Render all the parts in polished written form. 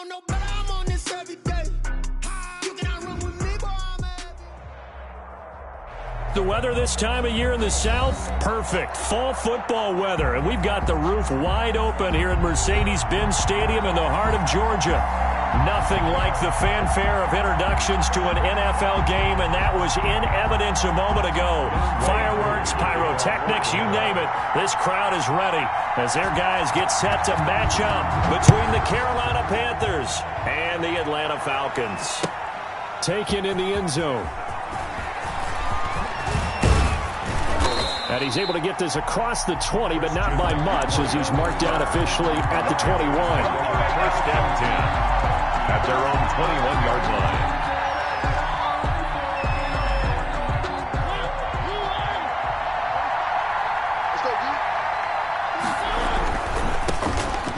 know no better, I'm on this every day. You cannot run with me, boy, I'm The weather this time of year in the South, perfect. Fall football weather, and we've got the roof wide open here at Mercedes-Benz Stadium in the heart of Georgia. Nothing like the fanfare of introductions to an NFL game, and that was in evidence a moment ago. Fireworks, pyrotechnics, you name it. This crowd is ready as their guys get set to match up between the Carolina Panthers and the Atlanta Falcons. Taken in the end zone. And he's able to get this across the 20, but not by much as he's marked down officially at the 21. First down 10 at their own 21-yard line.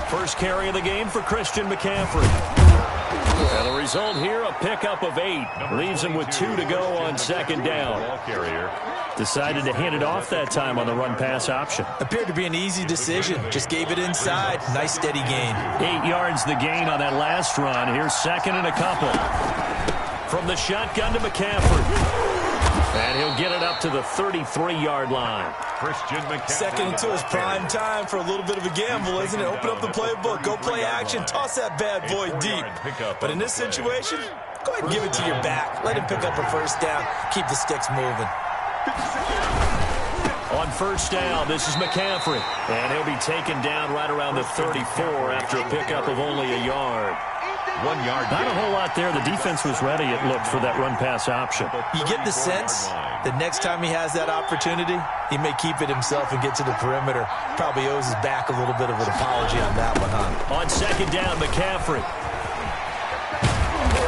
First carry of the game for Christian McCaffrey. And the result here, a pickup of 8. Leaves him with 2 to go on second down. Decided to hand it off that time on the run-pass option. Appeared to be an easy decision. Just gave it inside. Nice steady gain. 8 yards the gain on that last run. Here's second and a couple. From the shotgun to McCaffrey. And he'll get it up to the 33-yard line. Christian McCaffrey. Second and 2 is prime time for a little bit of a gamble, isn't it? Open up the playbook. Go play action. Toss that bad boy deep. But in this situation, go ahead and give it to your back. Let him pick up a first down. Keep the sticks moving. On first down, this is McCaffrey. And he'll be taken down right around the 34 after a pickup of only a yard. 1 yard. Not a whole lot there. The defense was ready, it looked, for that run-pass option. You get the sense that next time he has that opportunity, he may keep it himself and get to the perimeter. Probably owes his back a little bit of an apology on that one, huh? On second down, McCaffrey.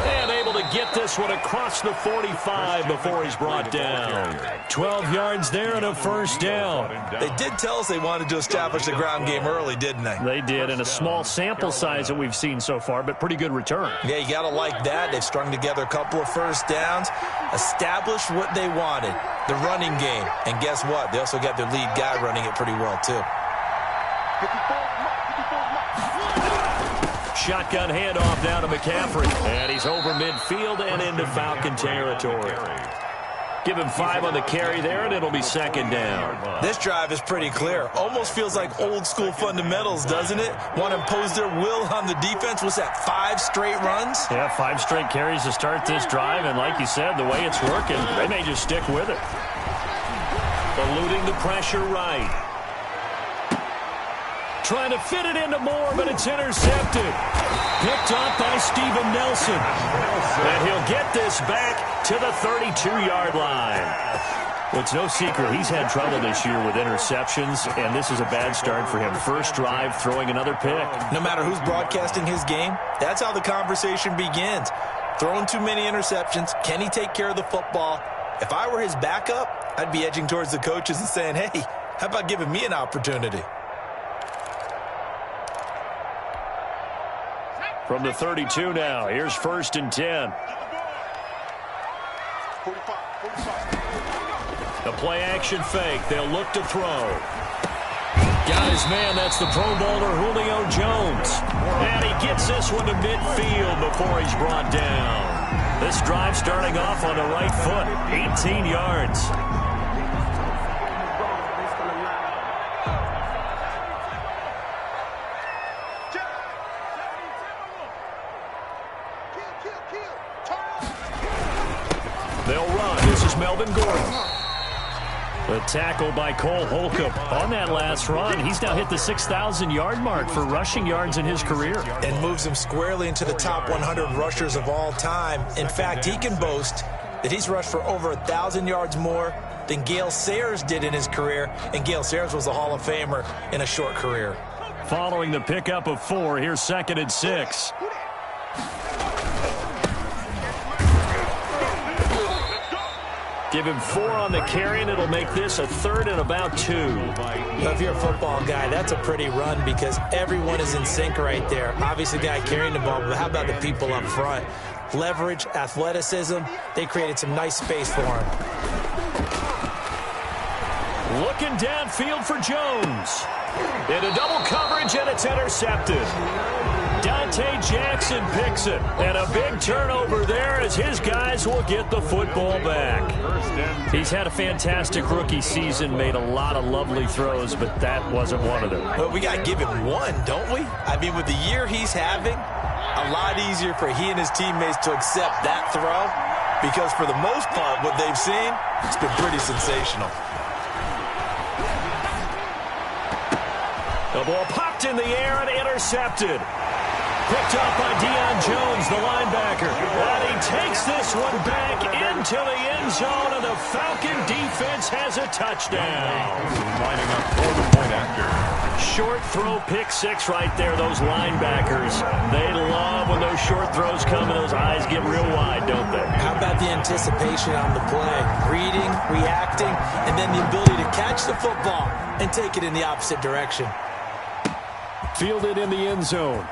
And able to get this one across the 45 before he's brought down. 12 yards there and a first down. They did tell us they wanted to establish the ground game early, didn't they? They did, in a small sample size that we've seen so far, but pretty good return. Yeah, you got to like that. They've strung together a couple of first downs, established what they wanted, the running game. And guess what? They also got their lead guy running it pretty well, too. Shotgun handoff down to McCaffrey. And he's over midfield and into Falcon territory. Give him 5 on the carry there, and it'll be second down. This drive is pretty clear. Almost feels like old-school fundamentals, doesn't it? Want to impose their will on the defense. What's that, 5 straight runs? Yeah, 5 straight carries to start this drive, and like you said, the way it's working, they may just stick with it. Eluding the pressure right. Trying to fit it into Moore, but it's intercepted. Picked off by Steven Nelson. And he'll get this back to the 32-yard line. Well, it's no secret he's had trouble this year with interceptions, and this is a bad start for him. First drive, throwing another pick. No matter who's broadcasting his game, that's how the conversation begins. Throwing too many interceptions. Can he take care of the football? If I were his backup, I'd be edging towards the coaches and saying, hey, how about giving me an opportunity? From the 32 now, here's first and 10. The play-action fake. They'll look to throw. Got his man. That's the Pro Bowler Julio Jones. And he gets this one to midfield before he's brought down. This drive starting off on the right foot. 18 yards. They'll run. This is Melvin Gordon. The tackle by Cole Holcomb on that last run. He's now hit the 6,000-yard mark for rushing yards in his career. And moves him squarely into the top 100 rushers of all time. In fact, he can boast that he's rushed for over 1,000 yards more than Gale Sayers did in his career. And Gale Sayers was a Hall of Famer in a short career. Following the pickup of 4, here's second and 6. Give him 4 on the carry, and it'll make this a third and about 2. If you're a football guy, that's a pretty run because everyone is in sync right there. Obviously, the guy carrying the ball, but how about the people up front? Leverage, athleticism, they created some nice space for him. Looking downfield for Jones. Into double coverage, and it's intercepted. Down Jackson picks it. And a big turnover there as his guys will get the football back. He's had a fantastic rookie season, made a lot of lovely throws, but that wasn't one of them. Well, we got to give him one, don't we? I mean, with the year he's having, a lot easier for he and his teammates to accept that throw because for the most part, what they've seen, it's been pretty sensational. The ball popped in the air and intercepted. Picked up by Deion Jones, the linebacker. And he takes this one back into the end zone, and the Falcon defense has a touchdown. Lining up for the point after. Short throw, pick six right there, those linebackers. They love when those short throws come and those eyes get real wide, don't they? How about the anticipation on the play? Reading, reacting, and then the ability to catch the football and take it in the opposite direction. Fielded in the end zone.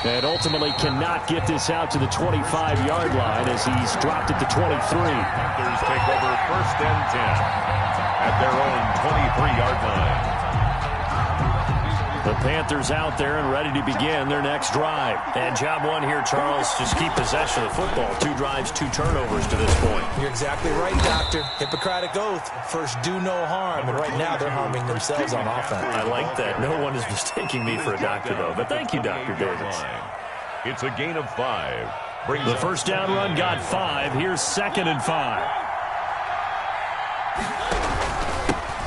And ultimately cannot get this out to the 25-yard line as he's dropped it to 23. Panthers take over 1st and 10 at their own 23-yard line. The Panthers out there and ready to begin their next drive. And job one here, Charles, just keep possession of the football. 2 drives, 2 turnovers to this point. You're exactly right, Doctor. Hippocratic oath. First, do no harm. And right now, they're harming themselves on offense. I like that. No one is mistaking me for a doctor, though. But thank you, Dr. Davis. It's a gain of 5. The first down run got 5. Here's 2nd and 5.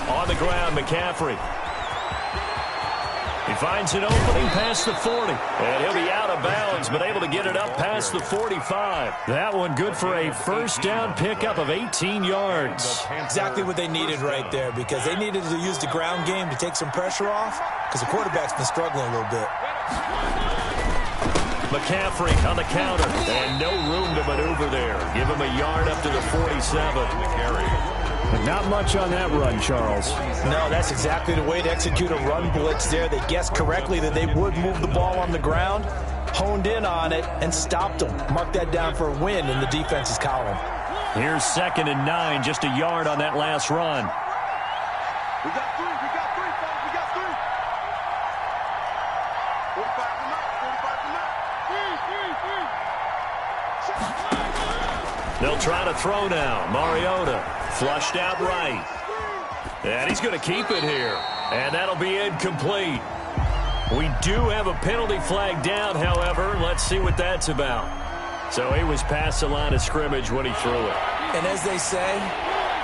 On the ground, McCaffrey. He finds an opening past the 40. And he'll be out of bounds, but able to get it up past the 45. That one good for a first down pickup of 18 yards. Exactly what they needed right there because they needed to use the ground game to take some pressure off because the quarterback's been struggling a little bit. McCaffrey on the counter. And no room to maneuver there. Give him a yard up to the 47. Not much on that run, Charles. No, that's exactly the way to execute a run blitz there. They guessed correctly that they would move the ball on the ground, honed in on it, and stopped them. Mark that down for a win in the defense's column. Here's 2nd and 9, just a yard on that last run. We got 3, we got 3, folks, we got 3. 45 from up, 45 from up. 3. They'll try to throw now. Mariota flushed out right. And he's going to keep it here. And that'll be incomplete. We do have a penalty flag down, however. Let's see what that's about. So he was past the line of scrimmage when he threw it. And as they say,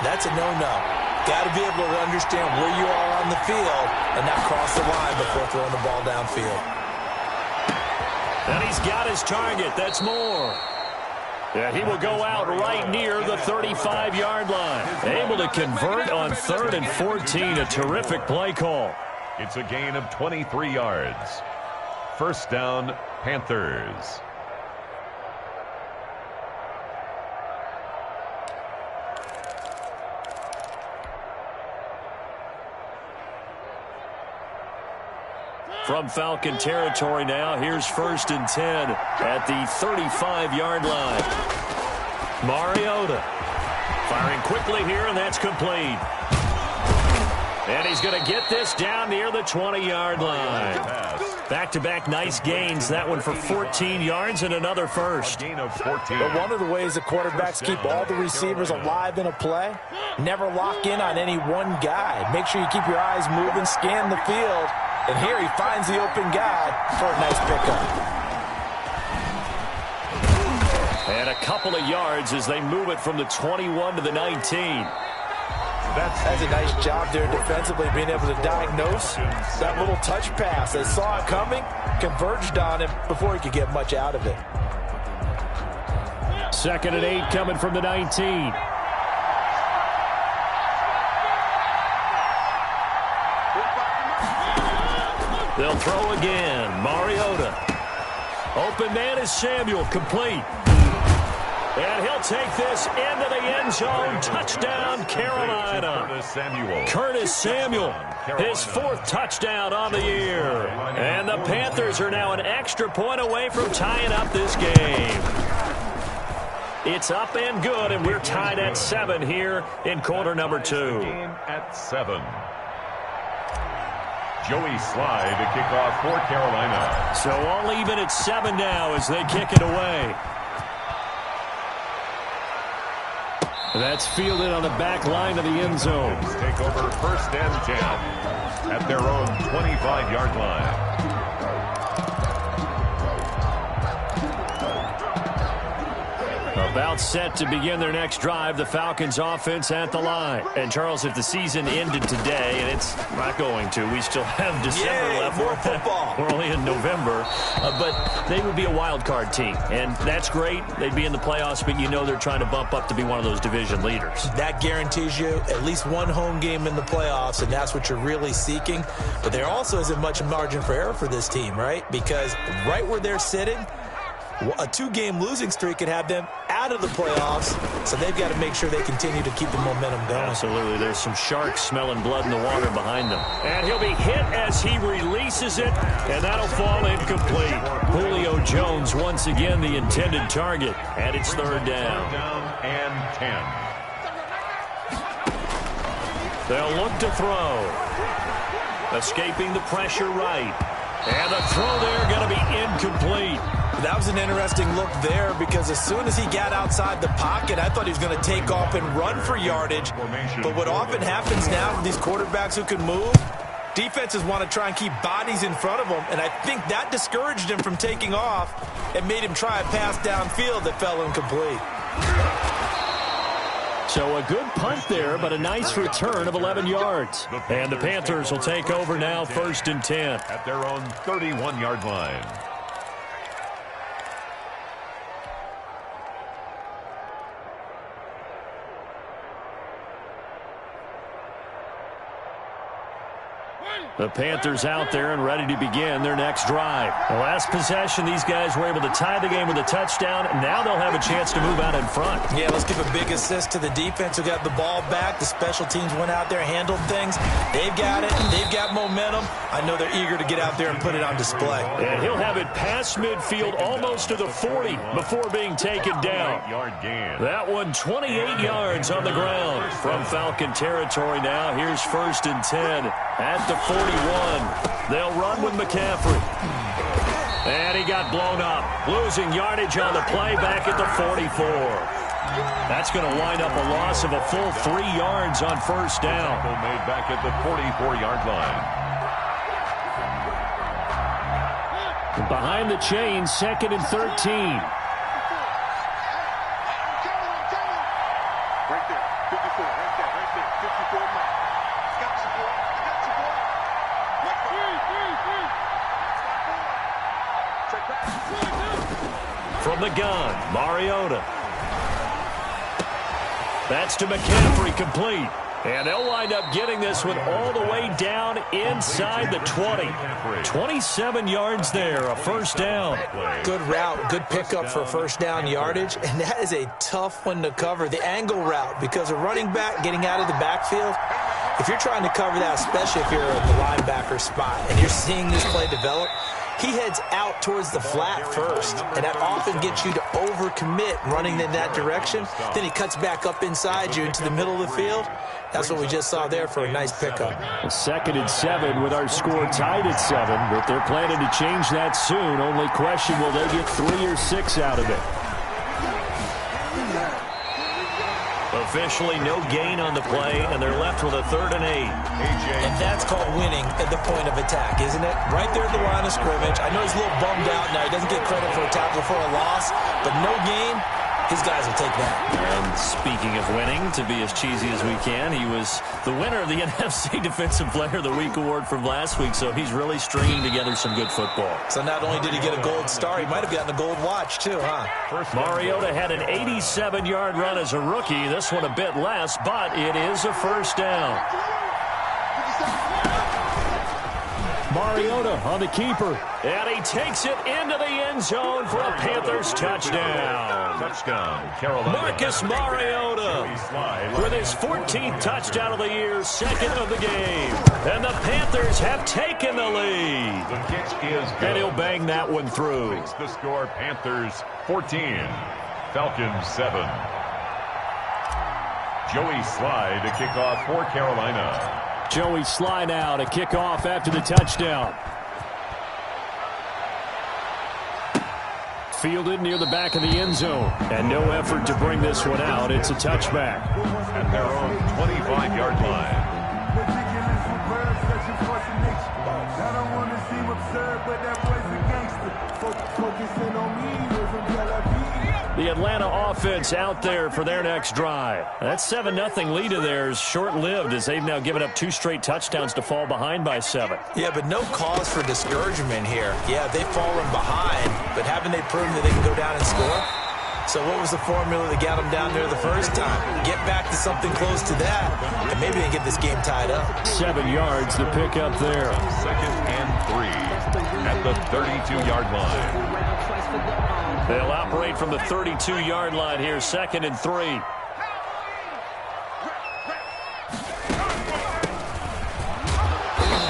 that's a no-no. Got to be able to understand where you are on the field and not cross the line before throwing the ball downfield. And he's got his target. That's more. Yeah, he will go out right near the 35-yard line. Able to convert on 3rd and 14. A terrific play call. It's a gain of 23 yards. First down, Panthers. From Falcon territory now, here's 1st and 10 at the 35-yard line. Mariota firing quickly here, and that's complete. And he's going to get this down near the 20-yard line. Back-to-back nice gains. That one for 14 yards and another first. Gain of 14. But one of the ways the quarterbacks keep all the receivers alive in a play, never lock in on any one guy. Make sure you keep your eyes moving, scan the field. And here he finds the open guy for a nice pickup. And a couple of yards as they move it from the 21 to the 19. That's a nice job there defensively, being able to diagnose that little touch pass. They saw it coming, converged on him before he could get much out of it. 2nd and 8 coming from the 19. They'll throw again. Mariota. Open man is Samuel. Complete. And he'll take this into the end zone. Touchdown, Carolina. Curtis Samuel, his 4th touchdown on the year. And the Panthers are now an extra point away from tying up this game. It's up and good, and we're tied at 7 here in quarter number 2. Game at 7. Joey Slye to kick off for Carolina. So all even at 7 now as they kick it away. That's fielded on the back line of the end zone. Take over 1st and 10 at their own 25-yard line. About set to begin their next drive, the Falcons offense at the line. And Charles, if the season ended today, and it's not going to, we still have December left. More football. We're only in November. But they would be a wild card team. And that's great. They'd be in the playoffs, but you know they're trying to bump up to be one of those division leaders. That guarantees you at least one home game in the playoffs, and that's what you're really seeking. But there also isn't much margin for error for this team, right? Because right where they're sitting, a 2-game losing streak could have them out of the playoffs, so they've got to make sure they continue to keep the momentum going. Absolutely. There's some sharks smelling blood in the water behind them. And he'll be hit as he releases it, and that'll fall incomplete. Julio Jones once again the intended target, and it's 3rd down. 3rd down and 10. They'll look to throw. Escaping the pressure right. And the throw there going to be incomplete. That was an interesting look there because as soon as he got outside the pocket, I thought he was going to take off and run for yardage. But what often happens now with these quarterbacks who can move, defenses want to try and keep bodies in front of them, and I think that discouraged him from taking off and made him try a pass downfield that fell incomplete. So a good punt there, but a nice return of 11 yards. And the Panthers will take over now, 1st and 10. At their own 31-yard line. The Panthers out there and ready to begin their next drive. The last possession, these guys were able to tie the game with a touchdown. Now they'll have a chance to move out in front. Yeah, let's give a big assist to the defense who got the ball back. The special teams went out there, handled things. They've got it. They've got momentum. I know they're eager to get out there and put it on display. And he'll have it past midfield almost to the 40 before being taken down. Yard gain. That one 28 yards on the ground from Falcon territory now. Here's 1st and 10 at the 41. They'll run with McCaffrey. And he got blown up. Losing yardage on the play back at the 44. That's going to wind up a loss of a full 3 yards on 1st down. Made back at the 44-yard line. Behind the chain, 2nd and 13. Right there, 54, right there, 54 Mike. Got your boy, got your boy. Mike, check back. From the gun, Mariota. That's to McCaffrey, complete. And they'll wind up getting this one all the way down inside the 20. 27 yards there, a 1st down. Good route, good pickup for 1st down yardage, and that is a tough one to cover. The angle route, because a running back getting out of the backfield, if you're trying to cover that, especially if you're at the linebacker spot, and you're seeing this play develop, he heads out towards the flat first, and that often gets you to overcommit running in that direction. Then he cuts back up inside you into the middle of the field. That's what we just saw there for a nice pickup. 2nd and 7 with our score tied at 7, but they're planning to change that soon. Only question, will they get 3 or 6 out of it? Officially no gain on the play, and they're left with a 3rd and 8. And that's called winning at the point of attack, isn't it? Right there at the line of scrimmage. I know he's a little bummed out now. He doesn't get credit for a tackle for a loss, but no gain, his guys will take that. And speaking of winning, to be as cheesy as we can, he was the winner of the NFC Defensive Player of the Week award from last week, so he's really stringing together some good football. So not only did he get a gold star, he might have gotten a gold watch too, huh? Mariota had an 87-yard run as a rookie. This one a bit less, but it is a 1st down. Mariota on the keeper, and he takes it into the end zone for a Panthers touchdown. Touchdown, Carolina. Marcus Mariota with his 14th touchdown of the year, 2nd of the game. And the Panthers have taken the lead. The kick is good. And he'll bang that one through. Makes the score Panthers 14, Falcons 7. Joey Slye to kick off for Carolina. Joey slide out, a kickoff after the touchdown. Fielded near the back of the end zone. And no effort to bring this one out. It's a touchback. At their own 25-yard line. The Atlanta offense out there for their next drive. That 7-0 lead of theirs short-lived as they've now given up 2 straight touchdowns to fall behind by 7. Yeah, but no cause for discouragement here. Yeah, they've fallen behind, but haven't they proven that they can go down and score? So what was the formula that got them down there the first time? Get back to something close to that, and maybe they get this game tied up. 7 yards to pick up there. 2nd and 3 at the 32-yard line. They'll operate from the 32-yard line here, 2nd and 3.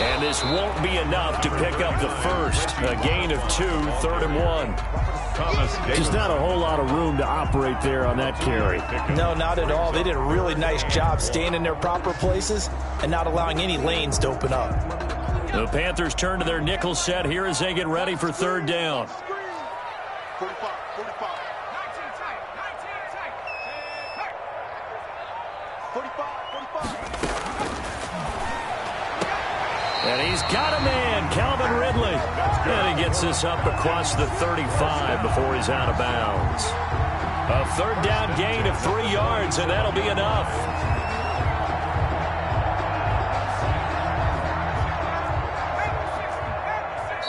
And this won't be enough to pick up the first. A gain of 2, 3rd and 1. Just not a whole lot of room to operate there on that carry. No, not at all. They did a really nice job staying in their proper places and not allowing any lanes to open up. The Panthers turn to their nickel set here as they get ready for 3rd down. 45. And he's got a man, Calvin Ridley. And he gets this up across the 35 before he's out of bounds. A 3rd down gain of 3 yards, and that'll be enough.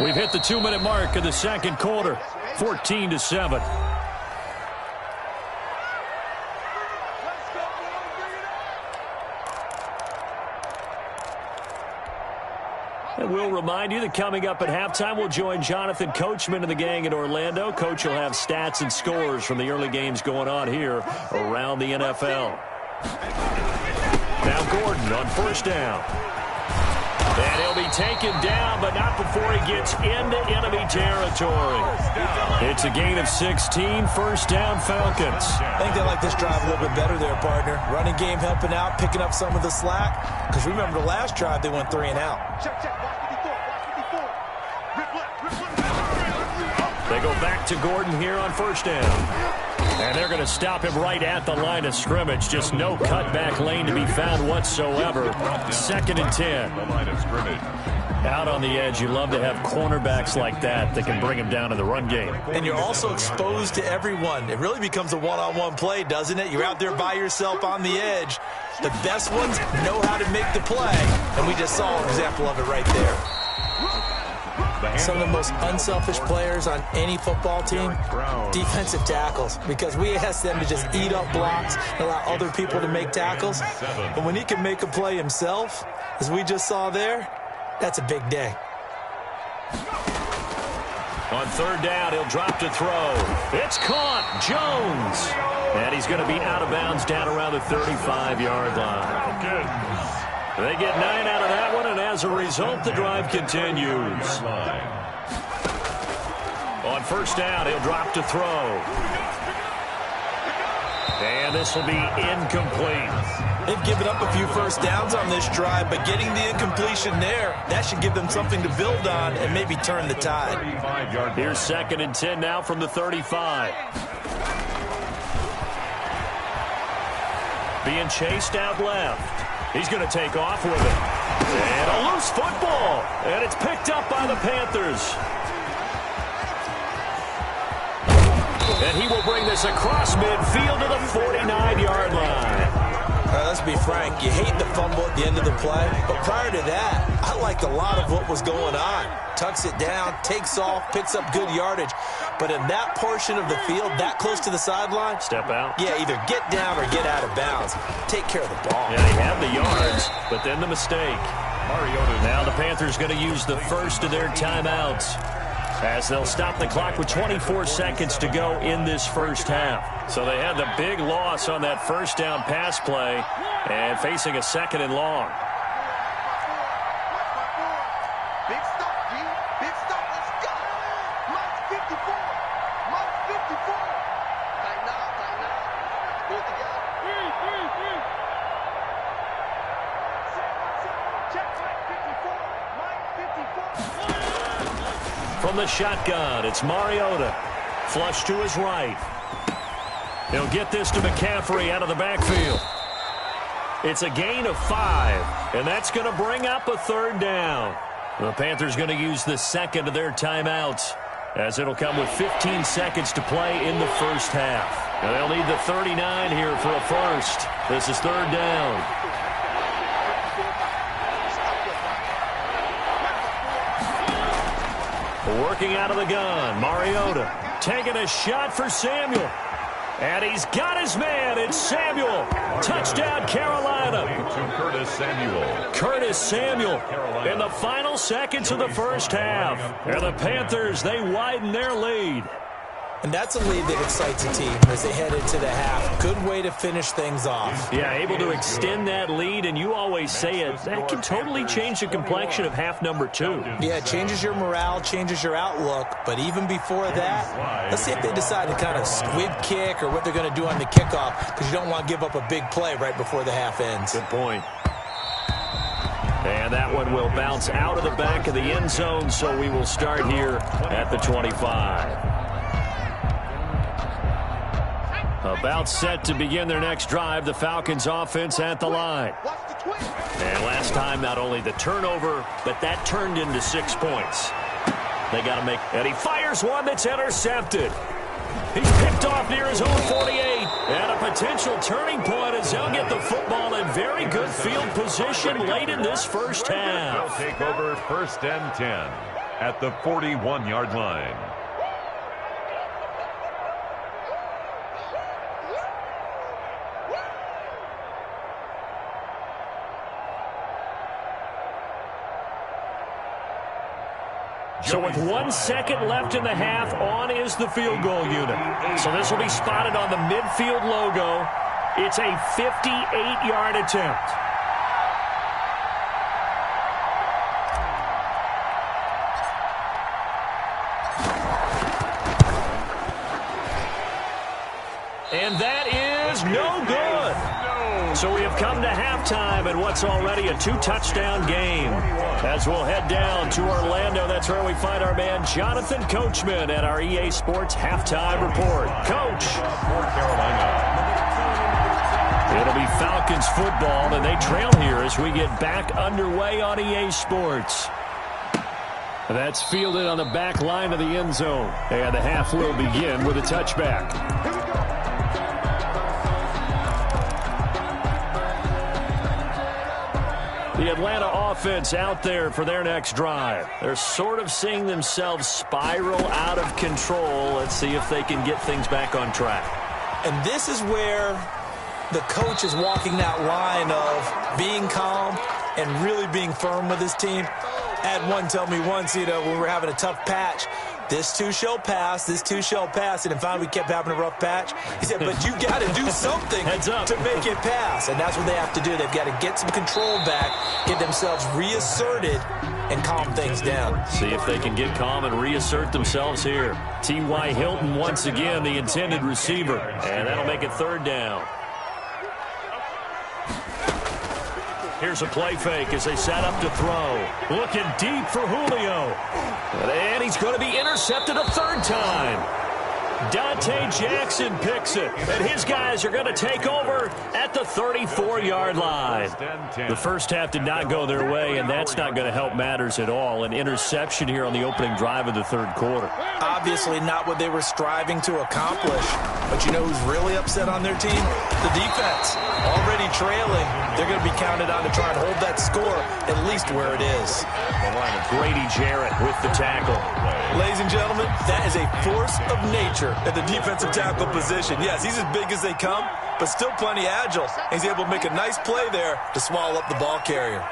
We've hit the 2-minute mark of the 2nd quarter, 14-7. And we'll remind you that coming up at halftime, we'll join Jonathan Coachman and the gang in Orlando. Coach will have stats and scores from the early games going on here around the NFL. Now Gordon on 1st down. And he'll be taken down, but not before he gets into enemy territory. It's a gain of 16, 1st down Falcons. I think they like this drive a little bit better there, partner. Running game helping out, picking up some of the slack. Because remember the last drive, they went 3 and out. Check. They go back to Gordon here on 1st down. And they're going to stop him right at the line of scrimmage. Just no cutback lane to be found whatsoever. 2nd and 10. The line of scrimmage. Out on the edge, you love to have cornerbacks like that can bring him down in the run game. And you're also exposed to everyone. It really becomes a one-on-one play, doesn't it? You're out there by yourself on the edge. The best ones know how to make the play. And we just saw an example of it right there. Some of the most unselfish players on any football team, defensive tackles, because we ask them to just eat up blocks and allow other people to make tackles. But when he can make a play himself, as we just saw there, that's a big day. On 3rd down, he'll drop to throw. It's caught. Jones. And he's going to be out of bounds down around the 35-yard line. Good. They get 9 out of that one, and as a result, the drive continues. On 1st down, he'll drop to throw. And this will be incomplete. They've given up a few 1st downs on this drive, but getting the incompletion there, that should give them something to build on and maybe turn the tide. Here's 2nd and 10 now from the 35. Being chased out left. He's going to take off with it. And a loose football. And it's picked up by the Panthers. And he will bring this across midfield to the 49-yard line. Let's be frank, you hate the fumble at the end of the play, but prior to that, I liked a lot of what was going on. Tucks it down, takes off, picks up good yardage. But in that portion of the field, that close to the sideline, step out. Yeah, either get down or get out of bounds. Take care of the ball. Yeah, they have the yards, but then the mistake. Now the Panthers going to use the first of their timeouts as they'll stop the clock with 24 seconds to go in this first half. So they had the big loss on that 1st down pass play and facing a 2nd and long. Big stop, G. Big stop. Let's go. Mike 54. Mike 54. Tighten up. Pull it together. From the shotgun, it's Mariota. Flush to his right. He'll get this to McCaffrey out of the backfield. It's a gain of 5, and that's going to bring up a third down. The Panthers going to use the second of their timeouts, as it'll come with 15 seconds to play in the first half. And they'll need the 39 here for a first. This is third down. Working out of the gun, Mariota taking a shot for Samuel. And he's got his man. It's Samuel. Touchdown, Carolina. To Curtis Samuel. Curtis Samuel in the final seconds of the first half. And the Panthers, they widen their lead. And that's a lead that excites a team as they head into the half. Good way to finish things off. Yeah, able to extend that lead, and you always say it, that can totally change the complexion of half number 2. Yeah, it changes your morale, changes your outlook. But even before that, let's see if they decide to kind of squib kick or what they're going to do on the kickoff, because you don't want to give up a big play right before the half ends. Good point. And that one will bounce out of the back of the end zone, so we will start here at the 25. About set to begin their next drive, the Falcons offense at the line. And last time, not only the turnover, but that turned into 6 points. They got to make, and he fires one that's intercepted. He's picked off near his own 48. And a potential turning point as they'll get the football in very good field position late in this first half. They'll take over first and 10 at the 41-yard line. So with 1 second left in the half, on is the field goal unit. So this will be spotted on the midfield logo. It's a 58-yard attempt. And that is no good. So we have come to halftime in what's already a 2-touchdown game. As we'll head down to Orlando, that's where we find our man Jonathan Coachman at our EA Sports Halftime Report. Coach. It'll be Falcons football, and they trail here as we get back underway on EA Sports. That's fielded on the back line of the end zone. And the half will begin with a touchback. The Atlanta offense out there for their next drive. They're sort of seeing themselves spiral out of control. Let's see if they can get things back on track. And this is where the coach is walking that line of being calm and really being firm with his team. I had one tell me once, when we were having a tough patch, this too shall pass, this too shall pass. And finally we kept having a rough patch. He said, but you got to do something to make it pass. And that's what they have to do. They've got to get some control back, get themselves reasserted, and calm things down. See if they can get calm and reassert themselves here. T.Y. Hilton once again, the intended receiver. And that'll make it third down. Here's a play fake as they set up to throw. Looking deep for Julio. And he's going to be intercepted a third time. Dante Jackson picks it. And his guys are going to take over at the 34-yard line. The first half did not go their way, and that's not going to help matters at all. An interception here on the opening drive of the third quarter. Obviously not what they were striving to accomplish. But you know who's really upset on their team? The defense. Already trailing. They're going to be counted on to try and hold that score at least where it is. The line of Grady Jarrett with the tackle. Ladies and gentlemen, that is a force of nature at the defensive tackle position. Yes, he's as big as they come, but still plenty agile. He's able to make a nice play there to swallow up the ball carrier.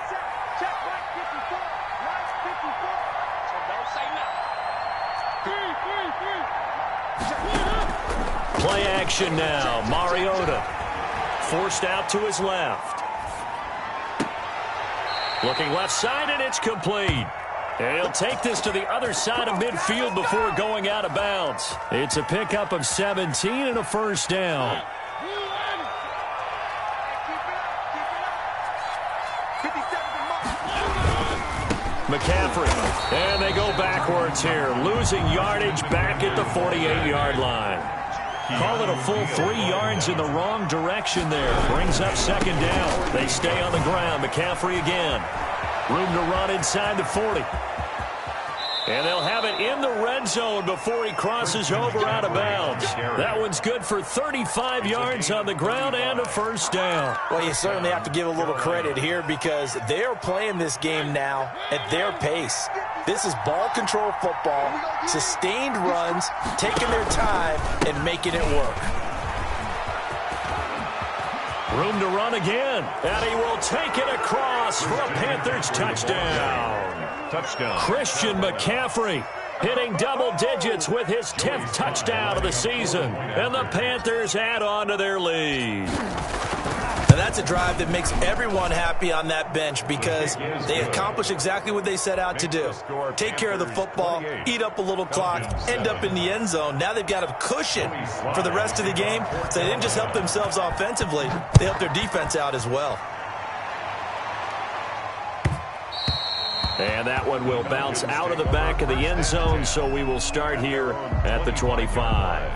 Play action now. Mariota forced out to his left. Looking left side, and it's complete. And he'll take this to the other side of midfield before going out of bounds. It's a pickup of 17 and a first down. McCaffrey. And they go backwards here, losing yardage back at the 48-yard line. Call it a full 3 yards in the wrong direction there. Brings up second down. They stay on the ground. McCaffrey again. Room to run inside the 40. And they'll have it in the red zone before he crosses over out of bounds. That one's good for 35 yards on the ground and a first down. Well, you certainly have to give a little credit here because they are playing this game now at their pace. This is ball control football, sustained runs, taking their time, and making it work. Room to run again, and he will take it across for a Panthers touchdown. Christian McCaffrey hitting double digits with his 10th touchdown of the season. And the Panthers add on to their lead. And that's a drive that makes everyone happy on that bench because they accomplish exactly what they set out to do. Take care of the football, eat up a little clock, end up in the end zone. Now they've got a cushion for the rest of the game. So they didn't just help themselves offensively, they helped their defense out as well. And that one will bounce out of the back of the end zone, so we will start here at the 25.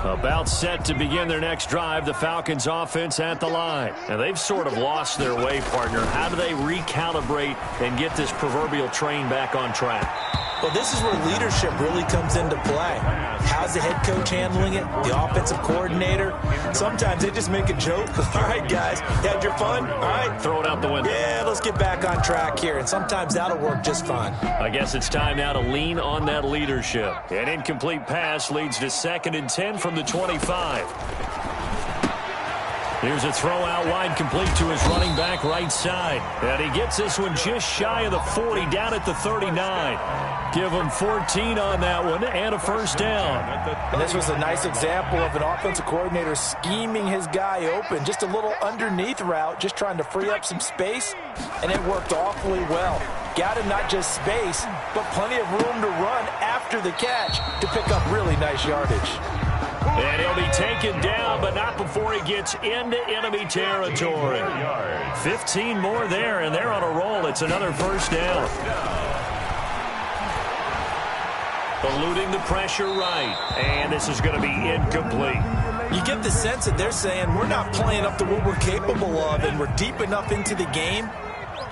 About set to begin their next drive, the Falcons offense at the line. And they've sort of lost their way, partner. How do they recalibrate and get this proverbial train back on track? Well, this is where leadership really comes into play. How's the head coach handling it? The offensive coordinator? Sometimes they just make a joke. All right, guys, you had your fun? All right. Throw it out the window. Yeah, let's get back on track here. And sometimes that'll work just fine. I guess it's time now to lean on that leadership. An incomplete pass leads to 2nd and 10 from the 25. Here's a throw out wide, complete to his running back right side. And he gets this one just shy of the 40, down at the 39. Give him 14 on that one and a first down. And this was a nice example of an offensive coordinator scheming his guy open. Just a little underneath route, just trying to free up some space. And it worked awfully well. Got him not just space, but plenty of room to run after the catch to pick up really nice yardage. And he'll be taken down, but not before he gets into enemy territory. 15 more there, and they're on a roll. It's another first down. Eluding the pressure right, and this is going to be incomplete. You get the sense that they're saying we're not playing up to what we're capable of, and we're deep enough into the game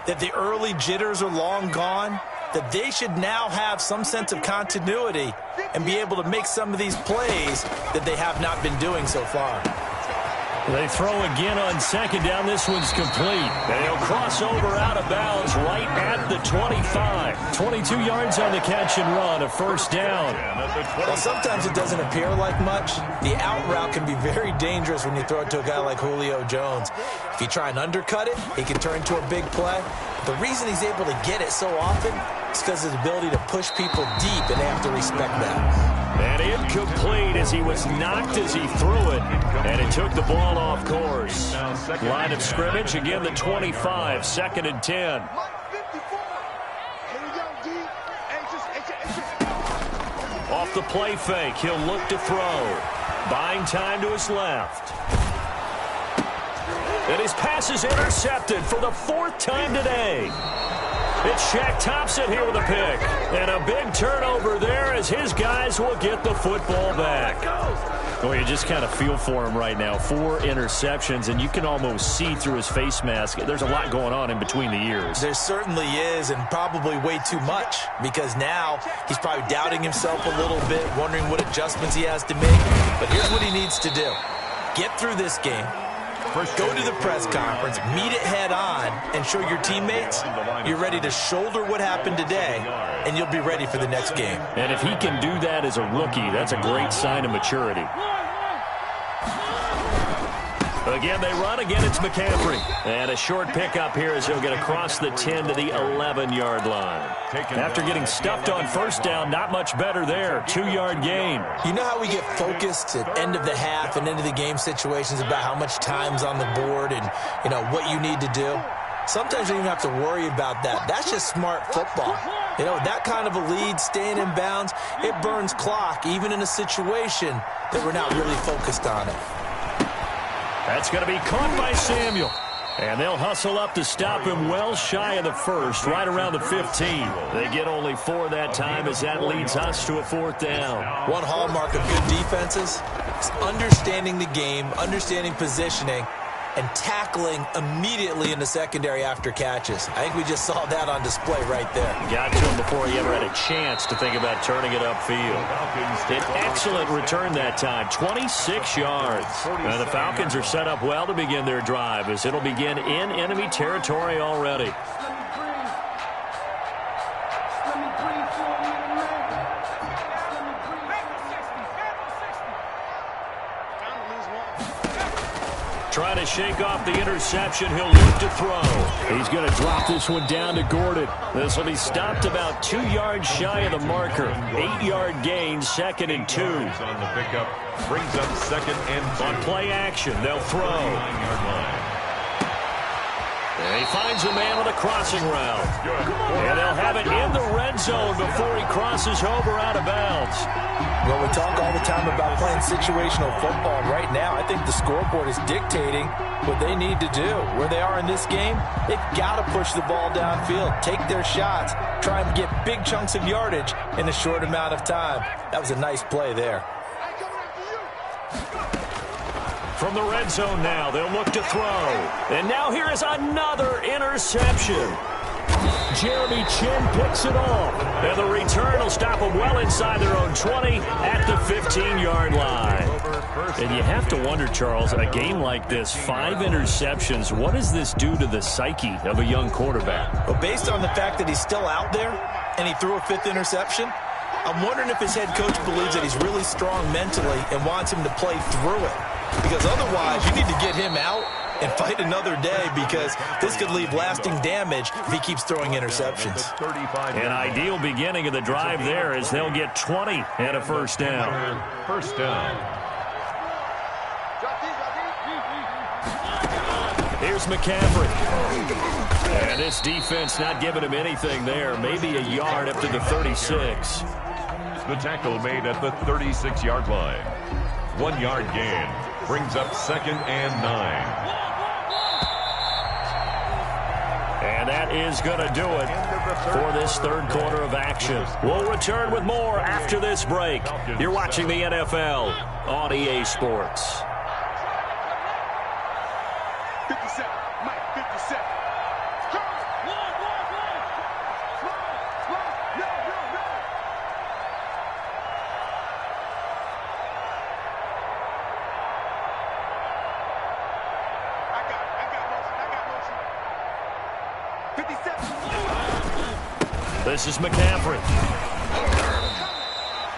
that the early jitters are long gone, that they should now have some sense of continuity and be able to make some of these plays that they have not been doing so far. They throw again on second down. This one's complete. And he'll cross over out of bounds right at the 25. 22 yards on the catch and run, a first down. Well, sometimes it doesn't appear like much. The out route can be very dangerous when you throw it to a guy like Julio Jones. If you try and undercut it, he can turn into a big play. The reason he's able to get it so often is because of his ability to push people deep, and they have to respect that. And incomplete as he was knocked as he threw it, and it took the ball off course. Line of scrimmage, again the 25, 2nd and 10. Off the play fake, he'll look to throw. Buying time to his left. And his pass is intercepted for the 4th time today. It's Shaq Thompson here with a pick. And a big turnover there as his guys will get the football back. Well, you just kind of feel for him right now. 4 interceptions, and you can almost see through his face mask. There's a lot going on in between the ears. There certainly is, and probably way too much, because now he's probably doubting himself a little bit, wondering what adjustments he has to make. But here's what he needs to do. Get through this game. Go to the press conference, meet it head on, and show your teammates you're ready to shoulder what happened today, and you'll be ready for the next game. And if he can do that as a rookie, that's a great sign of maturity. Again, they run. Again, it's McCaffrey. And a short pickup here as he'll get across the 10 to the 11-yard line. After getting stuffed on first down, not much better there. 2-yard gain. You know how we get focused at end of the half and end of the game situations about how much time's on the board and, you know, what you need to do? Sometimes you don't even have to worry about that. That's just smart football. You know, that kind of a lead, staying in bounds, it burns clock, even in a situation that we're not really focused on it. That's going to be caught by Samuel. And they'll hustle up to stop him well shy of the first, right around the 15. They get only 4 that time as that leads us to a 4th down. One hallmark of good defenses is understanding the game, understanding positioning, and tackling immediately in the secondary after catches. I think we just saw that on display right there. Got to him before he ever had a chance to think about turning it upfield. An excellent return that time, 26 yards. Now the Falcons are set up well to begin their drive as it'll begin in enemy territory already. Trying to shake off the interception. He'll look to throw. He's going to drop this one down to Gordon. This will be stopped about 2 yards shy of the marker. 8-yard gain, 2nd and 2. On the pickup, brings up 2nd and 2. On play action, they'll throw. And he finds a man on a crossing route. And they'll have it in the red zone before he crosses over out of bounds. Well, we talk all the time about playing situational football. Right now, I think the scoreboard is dictating what they need to do. Where they are in this game, they've got to push the ball downfield, take their shots, try and get big chunks of yardage in a short amount of time. That was a nice play there. From the red zone now, they'll look to throw. And now here is another interception. Jeremy Chin picks it off. And the return will stop them well inside their own 20 at the 15-yard line. And you have to wonder, Charles, a game like this, 5 interceptions, what does this do to the psyche of a young quarterback? Well, based on the fact that he's still out there and he threw a 5th interception, I'm wondering if his head coach believes that he's really strong mentally and wants him to play through it. Because otherwise, you need to get him out and fight another day, because this could leave lasting damage if he keeps throwing interceptions. An ideal beginning of the drive there as they'll get 20 and a 1st down. 1st down. Here's McCaffrey. And this defense not giving him anything there. Maybe a yard up to the 36. The tackle made at the 36-yard line. 1 yard gain. Brings up 2nd and 9. And that is going to do it for this 3rd quarter of action. We'll return with more after this break. You're watching the NFL on EA Sports. 57, Mike, 57. This is McCaffrey.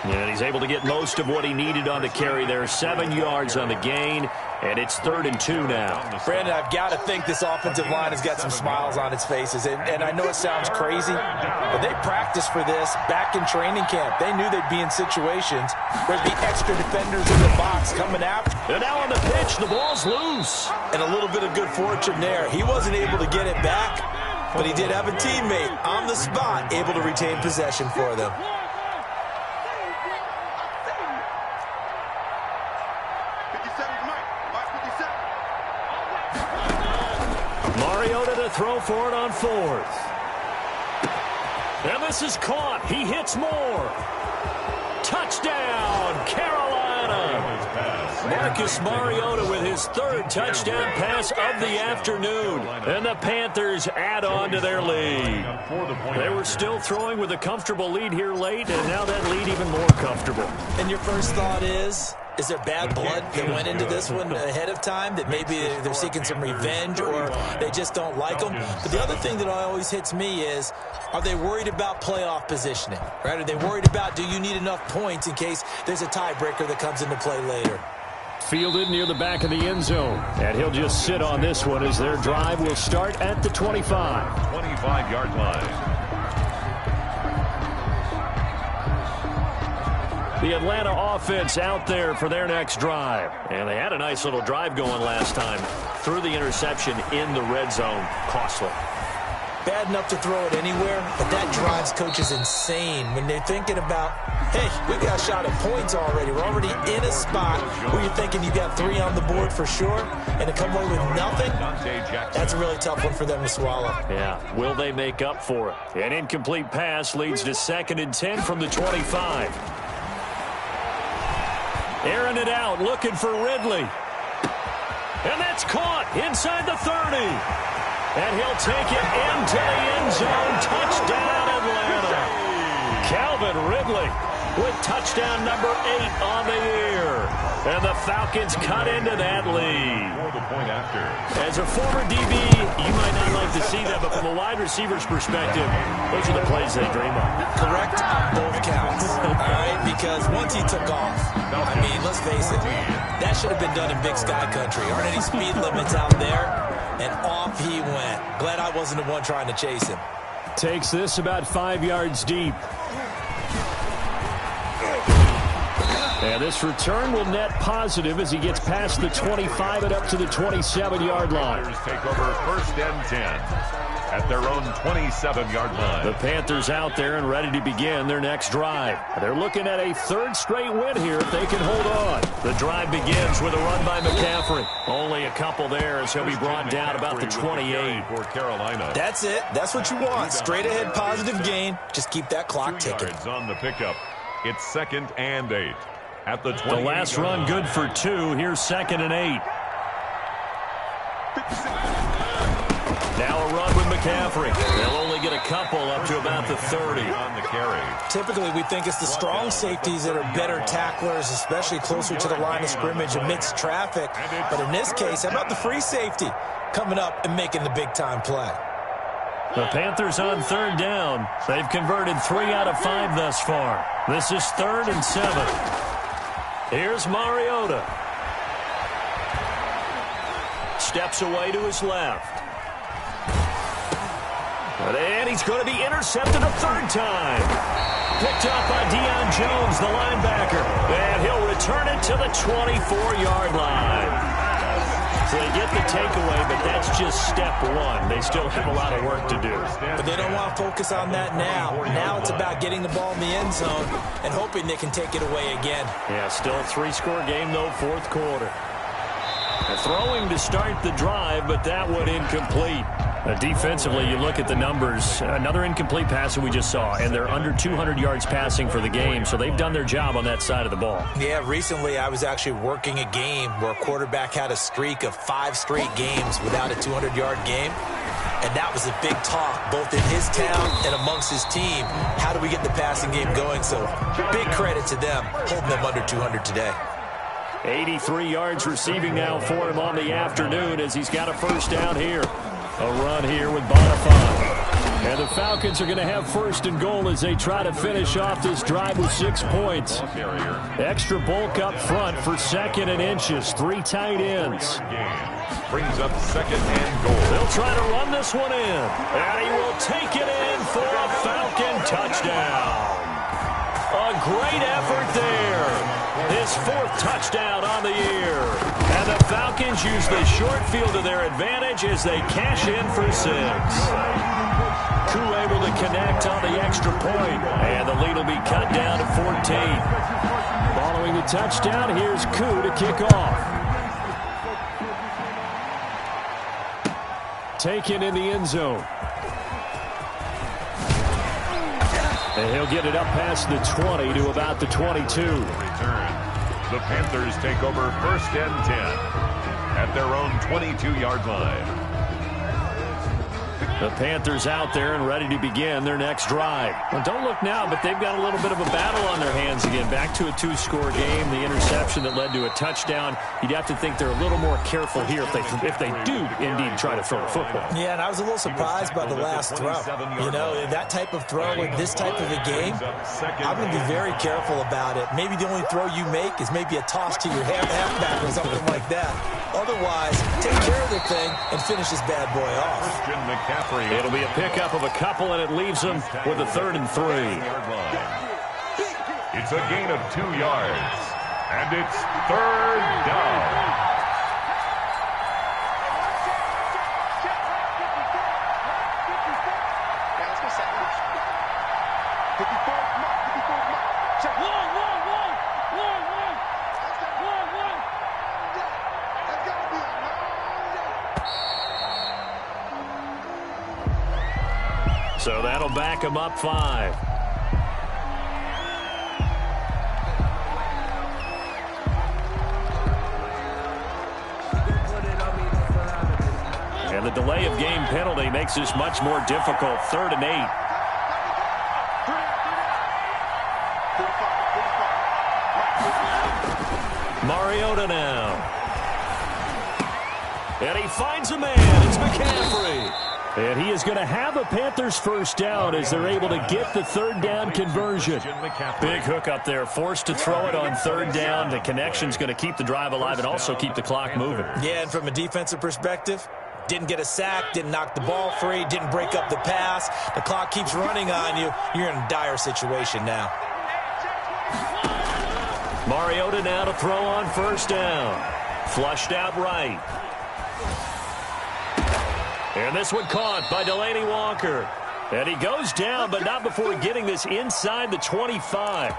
And he's able to get most of what he needed on the carry there. 7 yards on the gain, and it's 3rd and 2 now. Brandon, I've got to think this offensive line has got some smiles on its faces. And I know it sounds crazy, but they practiced for this back in training camp. They knew they'd be in situations where there'd be extra defenders in the box coming after. And now on the pitch, the ball's loose. And a little bit of good fortune there. He wasn't able to get it back, but he did have a teammate on the spot able to retain possession for them. Mariota to throw for it on 4th. And this is caught. He hits more. Touchdown, Carolina. Marcus Mariota with his 3rd touchdown pass of the afternoon. And the Panthers add on to their lead. They were still throwing with a comfortable lead here late, and now that lead even more comfortable. And your first thought is there bad blood that went into this one ahead of time, that maybe they're seeking some revenge or they just don't like them? But the other thing that always hits me is, are they worried about playoff positioning? Right? Are they worried about, do you need enough points in case there's a tiebreaker that comes into play later? Fielded near the back of the end zone. And he'll just sit on this one as their drive will start at the 25. 25-yard line. The Atlanta offense out there for their next drive. And they had a nice little drive going last time. Threw the interception in the red zone. Costly. bad enough to throw it anywhere, but that drives coaches insane when they're thinking about, hey, we got a shot at points already. We're already in a spot where you're thinking you got 3 on the board for sure, and to come away with nothing, that's a really tough one for them to swallow. Yeah, will they make up for it? An incomplete pass leads to 2nd and 10 from the 25. Airing it out, looking for Ridley. And that's caught inside the 30. And he'll take it into the end zone. Touchdown, Atlanta. Calvin Ridley with touchdown number 8 on the year. And the Falcons cut into that lead. As a former DB, you might not like to see that, but from a wide receiver's perspective, those are the plays they dream of. Correct on both counts, all right? Because once he took off, I mean, let's face it, that should have been done in Big Sky Country. Aren't any speed limits out there? And off he went. Glad I wasn't the one trying to chase him. Takes this about 5 yards deep. And this return will net positive as he gets past the 25 and up to the 27-yard line. Take over 1st and 10 at their own 27-yard line. The Panthers out there and ready to begin their next drive. They're looking at a 3rd straight win here if they can hold on. The drive begins with a run by McCaffrey. Only a couple there as he'll be brought down about the 28. For Carolina. That's it. That's what you want. Straight ahead positive gain. Just keep that clock 2 ticking. yards on the pickup. It's 2nd and 8. At the 20. The last run good for 2. Here's 2nd and 8. Now a run with McCaffrey. They'll only get a couple up to about the 30. On the carry. Typically, we think it's the strong safeties that are better tacklers, especially closer to the line of scrimmage amidst traffic. But in this case, how about the free safety coming up and making the big-time play? The Panthers on 3rd down. They've converted 3 out of 5 thus far. This is 3rd and 7. Here's Mariota. Steps away to his left. And he's going to be intercepted a 3rd time. Picked up by Deion Jones, the linebacker. And he'll return it to the 24-yard line. So they get the takeaway, but that's just step 1. They still have a lot of work to do. But they don't want to focus on that now. Now it's about getting the ball in the end zone and hoping they can take it away again. Yeah, still a 3-score game, though, 4th quarter. Throwing to start the drive, but that one incomplete. Defensively, you look at the numbers. Another incomplete pass that we just saw, and they're under 200 yards passing for the game, so they've done their job on that side of the ball. Yeah, recently I was actually working a game where a quarterback had a streak of 5 straight games without a 200-yard game, and that was a big talk both in his town and amongst his team. How do we get the passing game going? So big credit to them, holding them under 200 today. 83 yards receiving now for him on the afternoon as he's got a 1st down here. A run here with Bonifant. And the Falcons are going to have 1st and goal as they try to finish off this drive with 6 points. Extra bulk up front for 2nd and inches. 3 tight ends. Brings up 2nd and goal. They'll try to run this one in. And he will take it in for a Falcon touchdown. A great effort there. His 4th touchdown on the year. And the Falcons use the short field to their advantage as they cash in for 6. Koo able to connect on the extra point. And the lead will be cut down to 14. Following the touchdown, here's Koo to kick off. Taken in the end zone. And he'll get it up past the 20 to about the 22. Return. The Panthers take over 1st and 10 at their own 22-yard line. The Panthers out there and ready to begin their next drive. Well, don't look now, but they've got a little bit of a battle on their hands again. Back to a 2-score game. The interception that led to a touchdown. You'd have to think they're a little more careful here if they do indeed try to throw the football. Yeah, and I was a little surprised by the last throw. You know, that type of throw in this type of a game, I'm going to be very careful about it. Maybe the only throw you make is maybe a toss to your halfback or something like that. Otherwise, take care of the thing and finish this bad boy off. McCaffrey. It'll be a pickup of a couple, and it leaves them with a 3rd and 3. It's a gain of 2 yards, and it's 3rd down. So that'll back him up 5. And the delay of game penalty makes this much more difficult. 3rd and 8. Mariota now. And he finds a man. It's McCaffrey. And he is going to have a Panthers first down as they're able to get the 3rd down conversion. Big hook up there. Forced to throw it on 3rd down. The connection's going to keep the drive alive and also keep the clock moving. Yeah, and from a defensive perspective, didn't get a sack, didn't knock the ball free, didn't break up the pass. The clock keeps running on you. You're in a dire situation now. Mariota now to throw on 1st down. Flushed out right. And this one caught by Delaney Walker. And he goes down, but not before getting this inside the 25.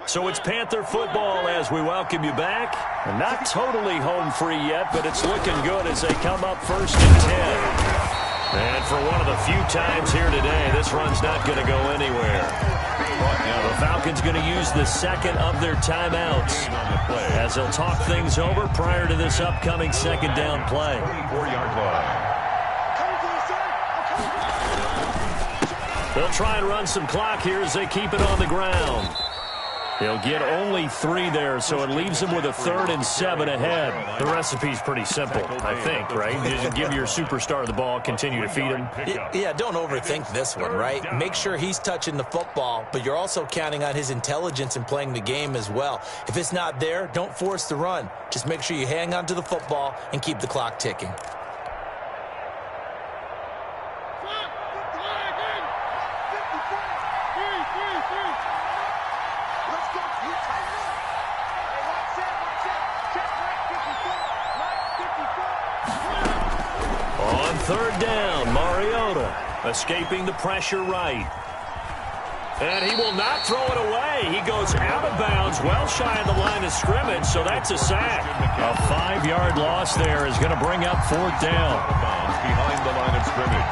So it's Panther football as we welcome you back. And not totally home free yet, but it's looking good as they come up 1st and 10. And for one of the few times here today, this run's not going to go anywhere. Now the Falcons going to use the 2nd of their timeouts as they'll talk things over prior to this upcoming 2nd down play. 4-yard line. They'll try and run some clock here as they keep it on the ground. He'll get only 3 there, so it leaves him with a 3rd and 7 ahead. The recipe's pretty simple, I think, right? Just give your superstar the ball, continue to feed him. Yeah, don't overthink this one, right? Make sure he's touching the football, but you're also counting on his intelligence in playing the game as well. If it's not there, don't force the run. Just make sure you hang on to the football and keep the clock ticking. On 3rd down, Mariota escaping the pressure right. And he will not throw it away. He goes out of bounds, well shy of the line of scrimmage, so that's a sack. A 5-yard loss there is going to bring up 4th down. Behind the line of scrimmage.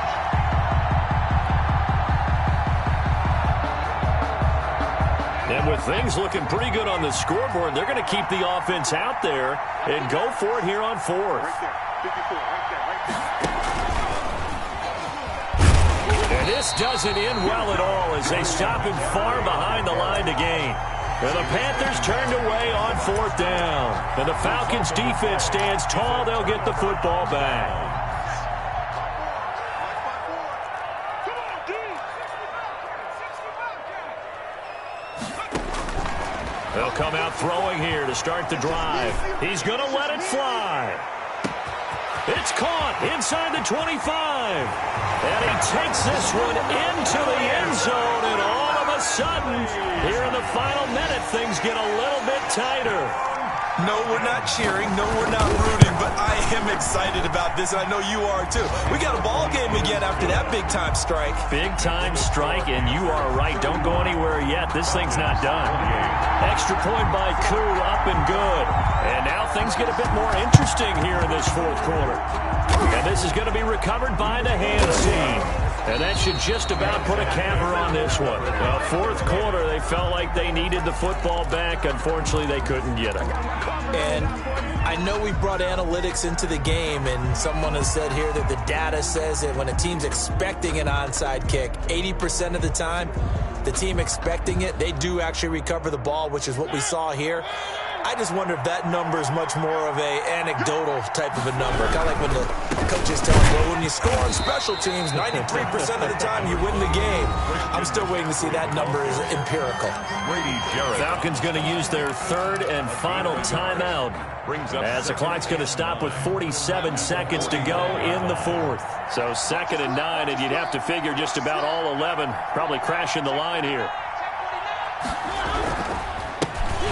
And with things looking pretty good on the scoreboard, they're going to keep the offense out there and go for it here on 4th. And this doesn't end well at all as they stop him far behind the line to gain. And the Panthers turned away on 4th down. And the Falcons defense stands tall. They'll get the football back. They'll come out throwing here to start the drive. He's going to let it fly. It's caught inside the 25. And he takes this one into the end zone. And all of a sudden, here in the final minute, things get a little bit tighter. No, we're not cheering. No, we're not rooting. But I am excited about this, and I know you are too. We got a ball game again after that big-time strike. Big-time strike, and you are right. Don't go anywhere yet. This thing's not done. Extra point by Koo, up and good. And now things get a bit more interesting here in this 4th quarter. And this is going to be recovered by the hands team. And that should just about put a capper on this one. 4th quarter, they felt like they needed the football back. Unfortunately, they couldn't get it. And I know we brought analytics into the game, and someone has said here that the data says that when a team's expecting an onside kick, 80% of the time, the team expecting it, they do actually recover the ball, which is what we saw here. I just wonder if that number is much more of a anecdotal type of a number. Kind of like when the coaches tell them, well, when you score on special teams, 93% of the time you win the game. I'm still waiting to see that number is empirical. Falcons going to use their 3rd and final timeout as the clock's going to stop with 47 seconds to go in the 4th. So 2nd and 9, and you'd have to figure just about all 11 probably crashing the line here.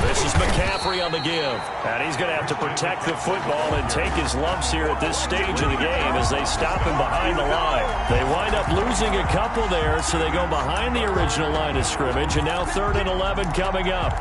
This is McCaffrey on the give. And he's going to have to protect the football and take his lumps here at this stage of the game as they stop him behind the line. They wind up losing a couple there, so they go behind the original line of scrimmage, and now 3rd and 11 coming up.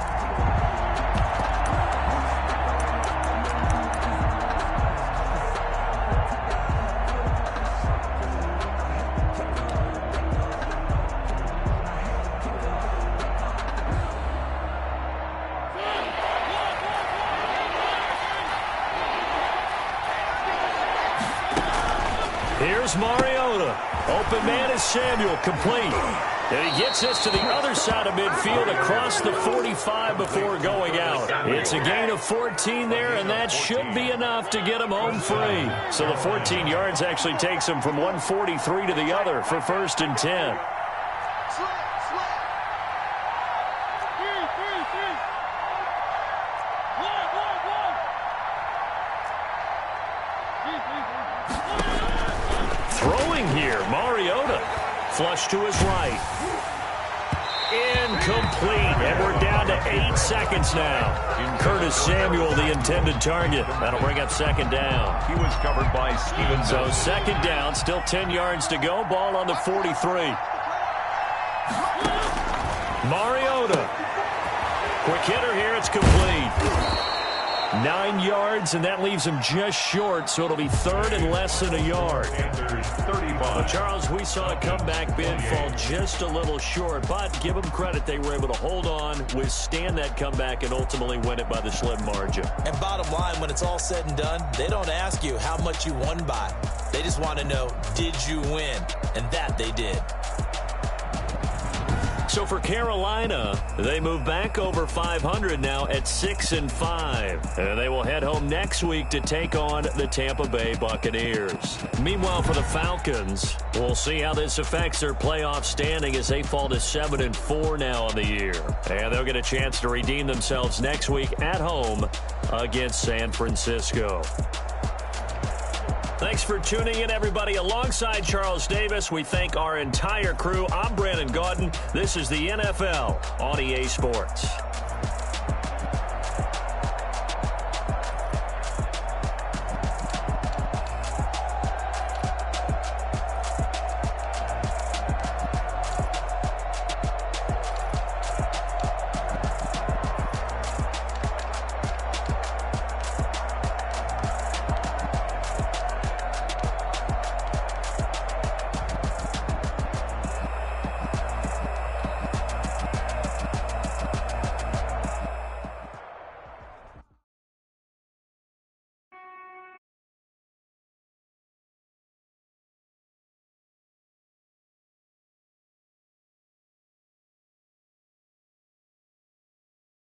Here's Mariota. Open man is Samuel, complete. And he gets this to the other side of midfield across the 45 before going out. It's a gain of 14 there, and that should be enough to get him home free. So the 14 yards actually takes him from 143 to the other for 1st and 10. Throwing here, Mariota. Flush to his right. Incomplete. And we're down to 8 seconds now. Curtis Samuel, the intended target. That'll bring up 2nd down. He was covered by Steven. So 2nd down, still 10 yards to go. Ball on the 43. Mariota. Quick hitter here. It's complete. 9 yards, and that leaves him just short, so it'll be 3rd and less than a yard. Well, Charles, we saw a comeback bid fall just a little short, but give them credit. They were able to hold on, withstand that comeback, and ultimately win it by the slim margin. And bottom line, when it's all said and done, they don't ask you how much you won by. They just want to know, did you win? And that they did. So for Carolina, they move back over 500 now at 6-5. And they will head home next week to take on the Tampa Bay Buccaneers. Meanwhile, for the Falcons, we'll see how this affects their playoff standing as they fall to 7-4 now on the year. And they'll get a chance to redeem themselves next week at home against San Francisco. Thanks for tuning in, everybody. Alongside Charles Davis, we thank our entire crew. I'm Brandon Gaudin. This is the NFL on EA Sports.